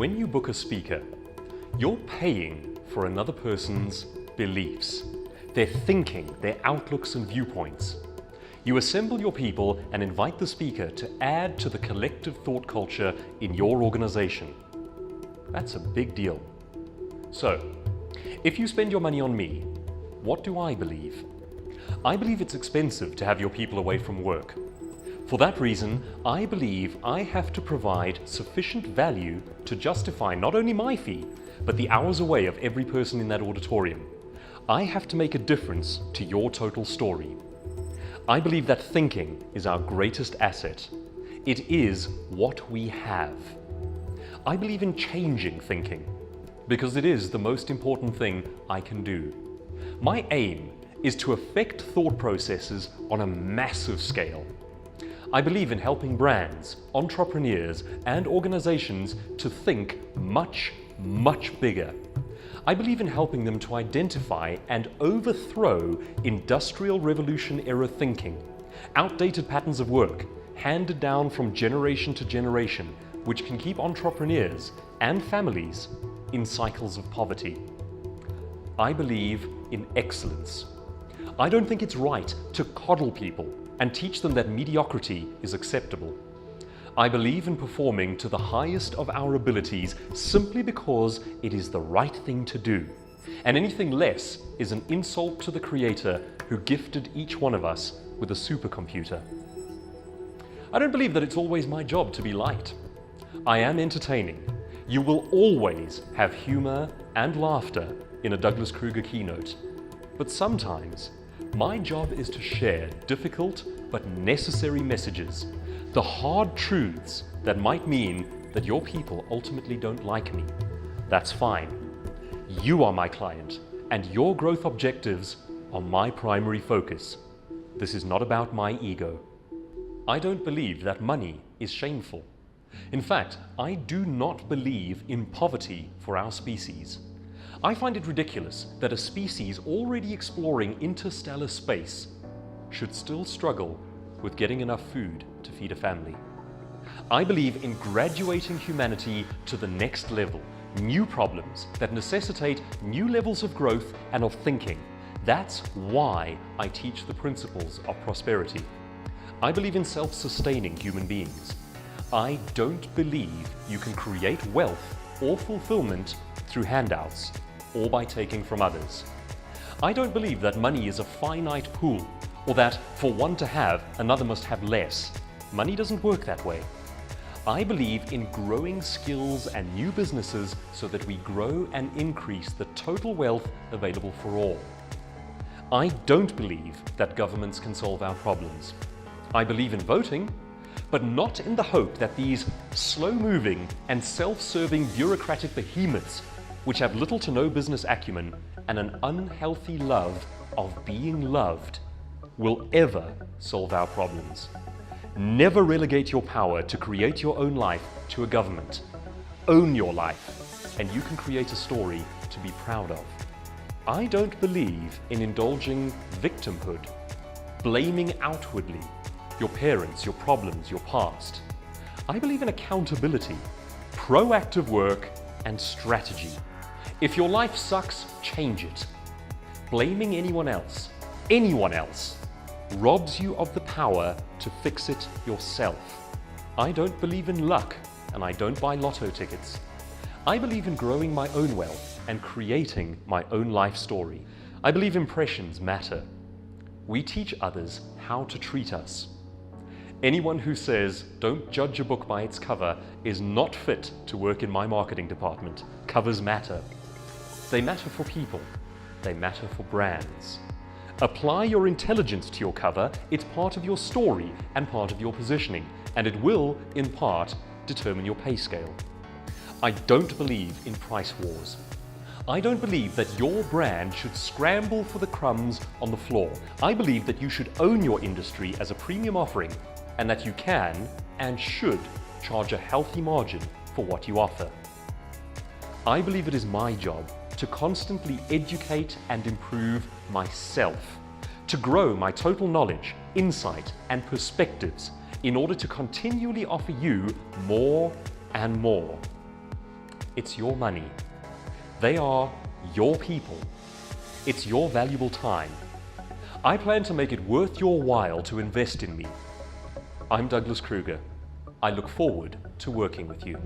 When you book a speaker, you're paying for another person's beliefs, their thinking, their outlooks and viewpoints. You assemble your people and invite the speaker to add to the collective thought culture in your organization. That's a big deal. So, if you spend your money on me, what do I believe? I believe it's expensive to have your people away from work. For that reason, I believe I have to provide sufficient value to justify not only my fee, but the hours away of every person in that auditorium. I have to make a difference to your total story. I believe that thinking is our greatest asset. It is what we have. I believe in changing thinking, because it is the most important thing I can do. My aim is to affect thought processes on a massive scale. I believe in helping brands, entrepreneurs, and organizations to think much, much bigger. I believe in helping them to identify and overthrow Industrial Revolution era thinking, outdated patterns of work, handed down from generation to generation, which can keep entrepreneurs and families in cycles of poverty. I believe in excellence. I don't think it's right to coddle people and teach them that mediocrity is acceptable. I believe in performing to the highest of our abilities simply because it is the right thing to do, and anything less is an insult to the Creator who gifted each one of us with a supercomputer. I don't believe that it's always my job to be liked. I am entertaining. You will always have humor and laughter in a Douglas Kruger keynote, but sometimes my job is to share difficult but necessary messages, the hard truths that might mean that your people ultimately don't like me. That's fine. You are my client, and your growth objectives are my primary focus. This is not about my ego. I don't believe that money is shameful. In fact, I do not believe in poverty for our species. I find it ridiculous that a species already exploring interstellar space should still struggle with getting enough food to feed a family. I believe in graduating humanity to the next level, new problems that necessitate new levels of growth and of thinking. That's why I teach the principles of prosperity. I believe in self-sustaining human beings. I don't believe you can create wealth or fulfillment through handouts or by taking from others. I don't believe that money is a finite pool, or that for one to have, another must have less. Money doesn't work that way. I believe in growing skills and new businesses so that we grow and increase the total wealth available for all. I don't believe that governments can solve our problems. I believe in voting, but not in the hope that these slow-moving and self-serving bureaucratic behemoths, which have little to no business acumen and an unhealthy love of being loved, will ever solve our problems. Never relegate your power to create your own life to a government. Own your life, and you can create a story to be proud of. I don't believe in indulging victimhood, blaming outwardly your parents, your problems, your past. I believe in accountability, proactive work, and strategy. If your life sucks, change it. Blaming anyone else, robs you of the power to fix it yourself. I don't believe in luck, and I don't buy lotto tickets. I believe in growing my own wealth and creating my own life story. I believe impressions matter. We teach others how to treat us. Anyone who says, "Don't judge a book by its cover," is not fit to work in my marketing department. Covers matter. They matter for people. They matter for brands. Apply your intelligence to your cover. It's part of your story and part of your positioning, and it will, in part, determine your pay scale. I don't believe in price wars. I don't believe that your brand should scramble for the crumbs on the floor. I believe that you should own your industry as a premium offering, and that you can and should charge a healthy margin for what you offer. I believe it is my job to constantly educate and improve myself, to grow my total knowledge, insight, and perspectives in order to continually offer you more and more. It's your money. They are your people. It's your valuable time. I plan to make it worth your while to invest in me. I'm Douglas Kruger. I look forward to working with you.